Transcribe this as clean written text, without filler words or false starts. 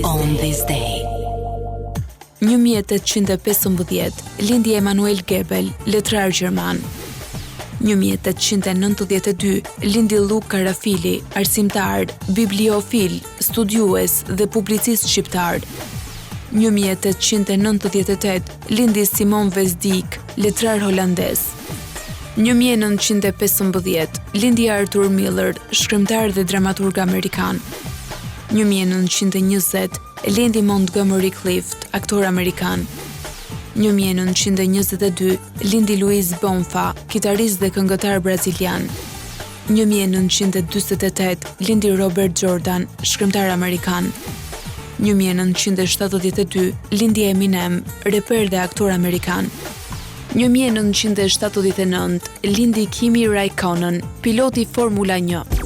on this day. 1815 lindi Emanuel Goebel, letrar gjerman. 1892 lindi Luca Rafili, arsimtar, bibliofil, studiues dhe publicist shqiptar. 1898 lindi Simon Vesdik, letrar holandez. 1915 lindi Arthur Miller, shkrimtar dhe dramaturg amerikan. 1920 lindi Montgomery Clift, aktor amerikan. 1922 lindi Luis Bonfa, kitarist dhe këngëtar brazilian. 1948 lindi Robert Jordan, shkrimtar amerikan. 1972 lindi Eminem, reper dhe aktor amerikan. 1979 lindi Kimi Raikkonen, piloti Formula 1.